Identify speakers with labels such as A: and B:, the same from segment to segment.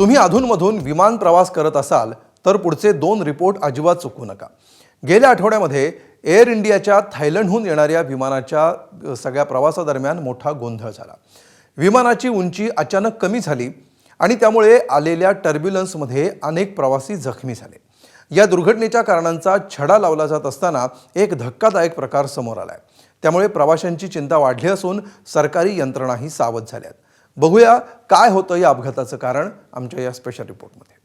A: तुम्ही अधूनमधून विमान प्रवास करत असाल तर पुढचे 2 रिपोर्ट अजिबात चुकवू नका। गेल्या आठवड्यामध्ये एअर इंडियाच्या थायलंडहून येणाऱ्या विमानाच्या सगळ्या प्रवासादरम्यान मोठा गोंधळ झाला। विमानाची उंची अचानक कमी झाली आणि त्यामुळे आलेल्या टर्ब्युलन्समध्ये अनेक प्रवासी जखमी झाले। या दुर्घटनेच्या कारणांचा छडा लावला जात असताना एक धक्कादायक प्रकार समोर आलाय। त्यामुळे प्रवाशांची चिंता वाढली असून सरकारी यंत्रणाही सावध झाल्यात। बघूया काय होतं या अपघाताचं कारण आमच्या या स्पेशल रिपोर्टमध्ये।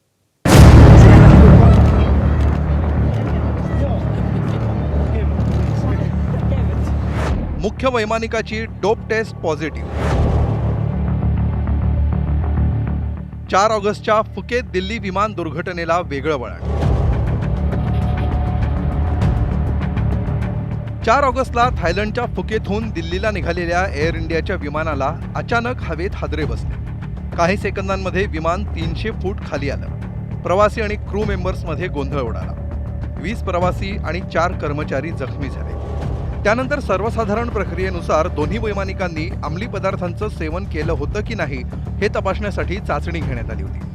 A: मुख्य वैमानिकाची डोप टेस्ट पॉझिटिव्ह। 4 ऑगस्टच्या फुकेत दिल्ली विमान दुर्घटनेला वेगळं वळण। 4 ऑगस्टला थायलंडच्या फुकेतहून दिल्लीला निघालेल्या एअर इंडियाच्या विमानाला अचानक हवेत हादरे बसले। काही सेकंदांमध्ये विमान 300 फूट खाली आलं। प्रवासी आणि क्रू मेंबर्समध्ये गोंधळ उडाला। 20 प्रवासी आणि 4 कर्मचारी जखमी झाले। त्यानंतर सर्वसाधारण प्रक्रियेनुसार दोन्ही वैमानिकांनी अंमली पदार्थांचं सेवन केलं होतं की नाही हे तपासण्यासाठी चाचणी घेण्यात आली होती।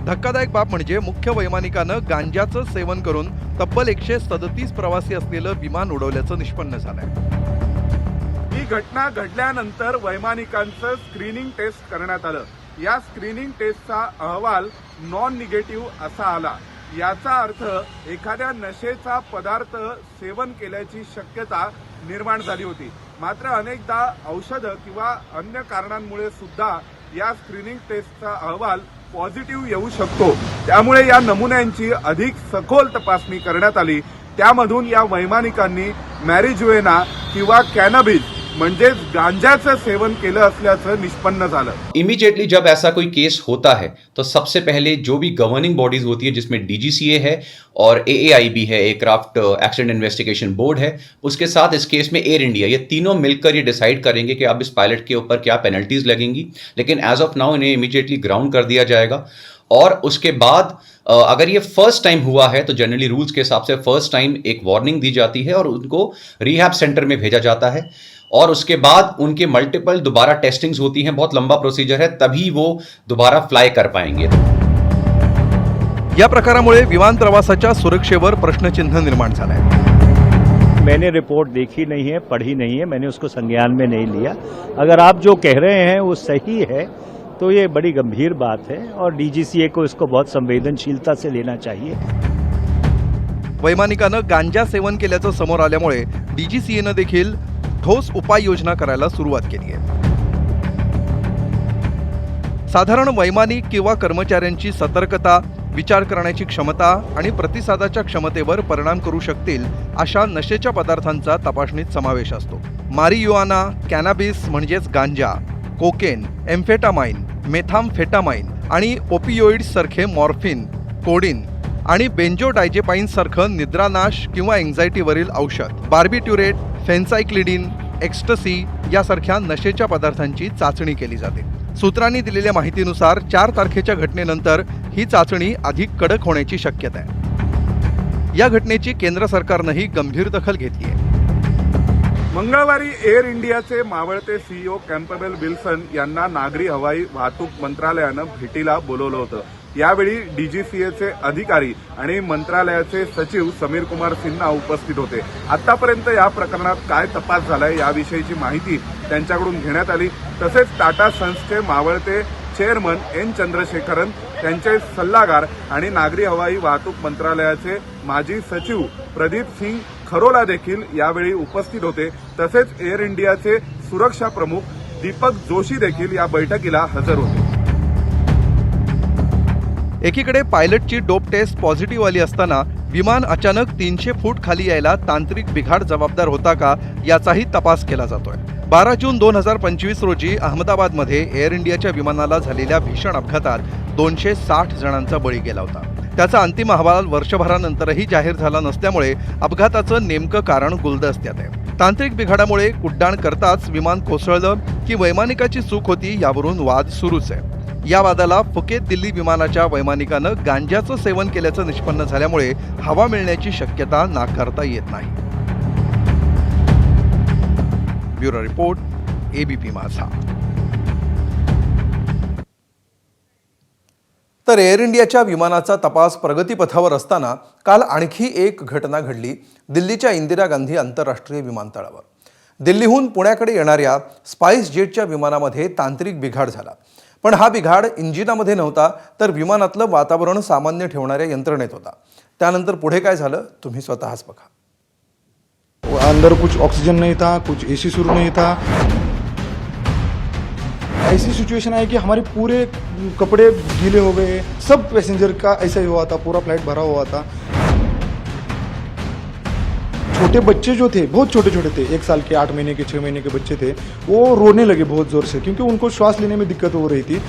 A: धक्कादायक बाब म्हणजे मुख्य वैमानिकानं गांजाचं सेवन करून तब्बल 137 प्रवासी असलेलं विमान उडवल्याचं निष्पन्न झालंय।
B: ही घटना घडल्यानंतर वैमानिकांचं स्क्रीनिंग टेस्ट करण्यात आलं। या स्क्रीनिंग टेस्टचा अहवाल नॉन निगेटिव्ह असा आला। याचा अर्थ एखाद्या नशेचा पदार्थ सेवन केल्याची शक्यता निर्माण झाली होती। मात्र अनेकदा औषधं किंवा अन्य कारणांमुळे सुद्धा या स्क्रीनिंग टेस्टचा अहवाल पॉझिटिव्ह येऊ शकतो। त्यामुळे या नमुन्यांची अधिक सखोल तपासणी करण्यात आली। त्यामधून या वैमानिकांनी मॅरिज्युएना किंवा कॅनॅबिस म्हणजे गांजाचं सेवन केलं असल्याचं निष्पन्न झालं।
C: इमीडिएटली जब ऐसा कोई केस होता है तो सबसे पहले जो भी गवर्निंग बॉडीज होती है जिसमें DGCA है और AAIB है, एयरक्राफ्ट एक्सीडेंट इन्वेस्टिगेशन बोर्ड है, उसके साथ इस केस में एयर इंडिया, ये तीनों मिलकर ये डिसाइड करेंगे कि अब इस पायलट के ऊपर क्या पेनल्टीज लगेंगी। लेकिन एज ऑफ नाउ इन्हें इमीडिएटली ग्राउंड कर दिया जाएगा और उसके बाद अगर ये फर्स्ट टाइम हुआ है तो जनरली रूल्स के हिसाब से फर्स्ट टाइम एक वार्निंग दी जाती है और उनको रिहैब सेंटर में भेजा जाता है और उसके बाद उनके मल्टीपल दोबारा टेस्टिंग्स होती हैं। बहुत लंबा प्रोसीजर है, तभी वो दोबारा फ्लाई कर पाएंगे।
A: या प्रकारामुळे विमान प्रवासाच्या सुरक्षेवर प्रश्नचिन्ह निर्माण झालंय।
D: मैंने रिपोर्ट देखी नहीं है, पढ़ी नहीं है, मैंने उसको संज्ञान में नहीं लिया। अगर आप जो कह रहे हैं वो सही है तो ये बड़ी गंभीर बात है और DGCA को इसको बहुत संवेदनशीलता से लेना चाहिए।
A: वैमानिकानं गांजा सेवन केल्याचं समोर आल्यामुळे DGCAनं देखील ठोस उपाययोजना करायला सुरुवात केली आहे। साधारण वैमानिक किंवा कर्मचाऱ्यांची सतर्कता, विचार करण्याची क्षमता आणि प्रतिसादाच्या क्षमतेवर परिणाम करू शकतील अशा नशेच्या पदार्थांचा तपासणीत समावेश असतो। मारिजुआना, कॅनॅबिस म्हणजेच गांजा, कोकेन, एम्फेटामाइन, मेथाम्फेटामाइन आणि ओपिओइड्स सारखे मॉर्फिन, कोडीन आणि बेंजोडायजेपाइन सारखं निद्रानाश किंवा एन्झायटीवरील औषध, बार्बिट्युरेट, फेन्साइक्लिडिन, एक्स्टसी यासारख्या नशेच्या पदार्थांची चाचणी केली जाते। सूत्रांनी दिलेल्या माहितीनुसार 4 तारखेच्या घटनेनंतर ही चाचणी अधिक कडक होण्याची शक्यता आहे। या घटनेची केंद्र सरकारनंही गंभीर दखल घेतली आहे।
B: मंगळवारी एअर इंडियाचे मावळते CEO कॅम्पबेल विल्सन यांना नागरी हवाई वाहतूक मंत्रालयानं भेटीला बोलवलं होतं। यावेळी DGCAचे अधिकारी आणि मंत्रालयाचे सचिव समीर कुमार सिन्हा उपस्थित होते। आतापर्यंत या प्रकरणात काय तपास झालाय याविषयीची माहिती त्यांच्याकडून घेण्यात आली। तसेच टाटा सन्सचे मावळते चेअरमन N चंद्रशेखरन, त्यांचे सल्लागार आणि नागरी हवाई वाहतूक मंत्रालयाचे माजी सचिव प्रदीप सिंग खरोला देखील यावेळी उपस्थित होते। तसेच एअर इंडियाचे सुरक्षा प्रमुख दीपक जोशी देखील या बैठकीला हजर होते।
A: एकीकडे पायलटची डोप टेस्ट पॉझिटिव्ह आली असताना विमान अचानक 300 फूट खाली यायला तांत्रिक बिघाड जबाबदार होता का याचाही तपास केला जातोय। 12 जून 2025 रोजी अहमदाबादमध्ये एअर इंडियाच्या विमानाला झालेल्या भीषण अपघातात 260 जणांचा बळी गेला होता। त्याचा अंतिम अहवाल वर्षभरानंतरही जाहीर झाला नसल्यामुळे अपघाताचं नेमकं कारण गुलदस्त्यात आहे। तांत्रिक बिघाडामुळे उड्डाण करताच विमान कोसळलं की वैमानिकाची चूक होती यावरून वाद सुरूच आहे। या वादाला फुकेत दिल्ली विमानाच्या वैमानिकानं गांजाचं सेवन केल्याचं निष्पन्न झाल्यामुळे हवा मिळण्याची शक्यता नाकारता येत नाही। ब्युरो रिपोर्ट, ABP माझा। तर एअर इंडियाच्या विमानाचा तपास प्रगतीपथावर असताना काल आणखी एक घटना घडली दिल्लीच्या इंदिरा गांधी आंतरराष्ट्रीय विमानतळावर. दिल्लीहून पुण्याकडे येणाऱ्या स्पाइस जेटच्या विमानामध्ये तांत्रिक बिघाड झाला. पण हा बिघाड इंजिनामध्ये नव्हता, तर विमानातलं वातावरण सामान्य ठेवणाऱ्या यंत्रणेत होता. त्यानंतर पुढे काय झालं तुम्ही स्वतःच बघा.
E: अंदर कुछ ऑक्सीजन नहीं था, कुछ एसी शुरू नहीं था. ऐसी सिचुएशन आई कि हमारे पूरे कपड़े गीले हो गए. सब पैसेंजर का ऐसा ही हुआ था, पूरा फ्लाइट भरा हुआ था. छोटे बच्चे जो थे, बहुत छोटे छोटे थे, 1 साल के, 8 महीने के, 6 महीने के बच्चे थे, वो रोने लगे बहुत जोर से, क्योंकि उनको श्वास लेने में दिक्कत हो रही थी.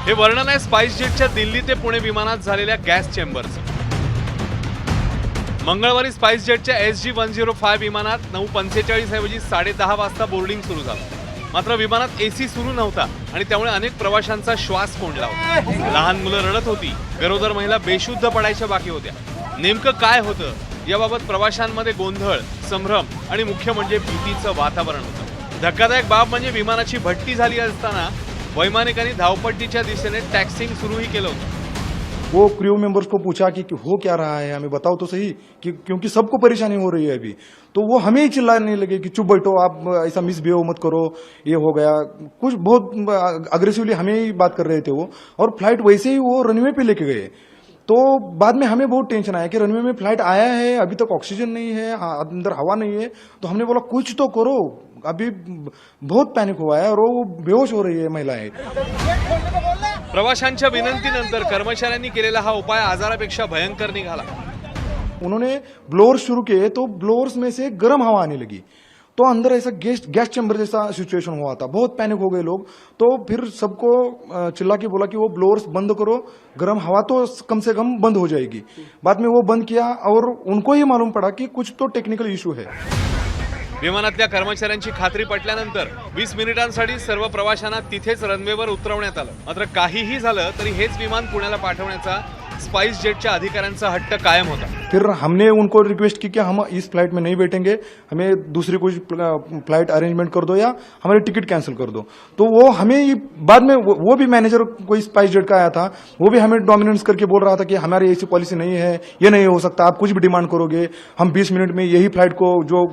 F: हे वर्णन आहे स्पाइस जेटच्या दिल्ली ते पुणे विमानात झालेल्या गॅस चेंबरचं. मंगळवारी स्पाइस जेटच्या SG-105 विमानात 9:45 ऐवजी 10:30 वाजता बोर्डिंग सुरू झालं. मात्र विमानात एसी सुरू नव्हता आणि त्यामुळे अनेक प्रवाशांचा श्वास कोंडला होता. लहान मुलं रडत होती, गरोदर महिला बेशुद्ध पडायच्या बाकी होत्या. नेमकं काय होतं याबाबत प्रवाशांमध्ये गोंधळ, संभ्रम आणि मुख्य म्हणजे भीतीचं वातावरण होतं. धक्कादायक बाब म्हणजे विमानाची भट्टी झाली असताना वैमानिकांनी धावपट्टीच्या दिशेने टॅक्सिंग सुरूही केलं होतं.
E: वो क्रू मेंबर्स को पूछा कि हो क्या रहा है, हमें बताओ तो सही, कि क्योंकि सबको परेशानी हो रही है अभी. तो वो हमें ही चिल्लाने लगे कि चुप बैठो, आप ऐसा मिसबिहेव मत करो, ये हो गया. कुछ बहुत अग्रेसिवली हमें ही बात कर रहे थे वो. और फ्लाइट वैसे ही वो रनवे पे लेके गए. तो बाद में हमें बहुत टेंशन आया कि रनवे में फ्लाइट आया है, अभी तक ऑक्सीजन नहीं है, अंदर हवा नहीं है. तो हमने बोला कुछ तो करो, अभी बहुत पैनिक हुआ है और वो बेहोश हो रही है महिलाएं.
F: प्रवाशांच्या विनंतीनंतर कर्मचाऱ्यांनी केलेला हा उपाय आजारापेक्षा भयंकर निघाला.
E: उन्होंने ब्लोअर्स शुरू किए तो ब्लोअर्स में से गर्म हवा आने लगी. तो अंदर ऐसा गैस चैम्बर जैसा सिचुएशन हुआ था. बहुत पैनिक हो गए लोग. तो फिर सबको चिल्ला के बोला कि वो ब्लोअर्स बंद करो, गर्म हवा तो कम से कम बंद हो जाएगी. बाद में वो बंद किया और उनको ही मालूम पड़ा कि कुछ तो टेक्निकल इशू है.
F: विमानातल्या कर्मचाऱ्यांची खात्री पटल्यानंतर 20 मिनिटांसाठी सर्व प्रवाशांना तिथेच रनवेवर उतरवण्यात आलं. मात्र काहीही झालं तरी हेच विमान पुण्याला पाठवण्याचा स्पाइस जेटच्या अधिकाऱ्यांचा हट्ट कायम होता.
E: फिर हमने उनको रिक्वेस्ट की कि हम इस फ्लाइट में नहीं बैठेंगे, हमें दूसरी कोई फ्लाइट अरेंजमेंट कर दो या हमारी टिकट कैंसिल कर दो. तो वो हमें बाद में वो भी मैनेजर कोई स्पाइस जेट का आया था, वो भी हमें डोमिनेंस करके बोल रहा था कि हमारी ऐसी पॉलिसी नहीं है, ये नहीं हो सकता, आप कुछ भी डिमांड करोगे, हम 20 मिनट में यही फ्लाइट को जो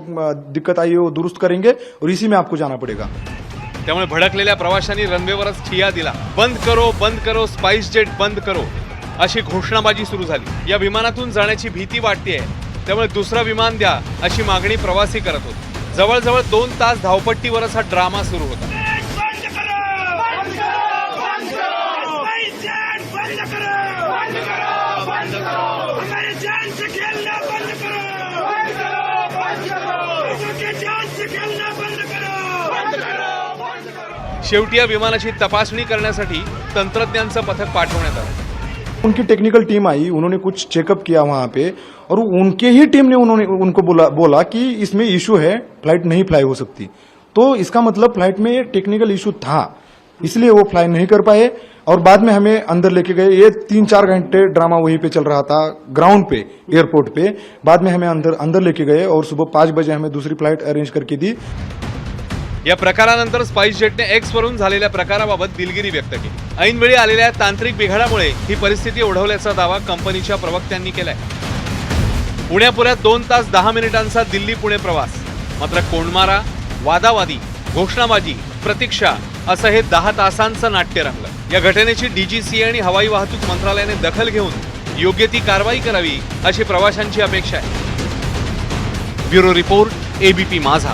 E: दिक्कत आई है वो दुरुस्त करेंगे और इसी में आपको जाना पड़ेगा.
F: त्यामुळे भडकलेल्या प्रवाशांनी रनवेवरच ठिया दिला. बंद करो स्पाइस जेट बंद करो अशी घोषणाबाजी सुरू झाली. या विमानातून जाण्याची भीती वाटतेय, त्यामुळे दुसरं विमान द्या अशी मागणी प्रवासी करत होते. जवळजवळ 2 तास धावपट्टीवरच हा ड्रामा सुरू होता. शेवटी या विमानाची तपासणी करण्यासाठी तंत्रज्ञांचं पथक पाठवण्यात आलं.
E: उनकी टेक्निकल टीम आई, उन्होंने कुछ चेकअप किया वहां पे और उनके ही टीम ने उनको बोला कि इसमें इशू है, फ्लाइट नहीं फ्लाई हो सकती. तो इसका मतलब फ्लाइट में टेक्निकल इशू था, इसलिए वो फ्लाई नहीं कर पाए. और बाद में हमें अंदर लेके गए. ये 3-4 घंटे ड्रामा वहीं पे चल रहा था ग्राउंड पे, एयरपोर्ट पे. बाद में हमें अंदर लेके गए और सुबह 5 बजे हमें दूसरी फ्लाइट अरेंज करके दी.
F: या प्रकारानंतर स्पाइस जेटने एक्स वरून झालेल्या प्रकाराबाबत दिलगिरी व्यक्त केली. ऐनवेळी आलेल्या तांत्रिक बिघाडामुळे ही परिस्थिती ओढवल्याचा दावा कंपनीच्या प्रवक्त्यांनी केलाय. पुण्यापुऱ्यात 2 तास 10 मिनिटांचा दिल्ली पुणे प्रवास. मात्र कोंडमारा, वादावादी, घोषणाबाजी, प्रतीक्षा असं हे 10 तासांचं नाट्य रंगलं. या घटनेची DGCA आणि हवाई वाहतूक मंत्रालयाने दखल घेऊन योग्य ती कारवाई करावी अशी प्रवाशांची अपेक्षा आहे. ब्युरो रिपोर्ट, ABP माझा.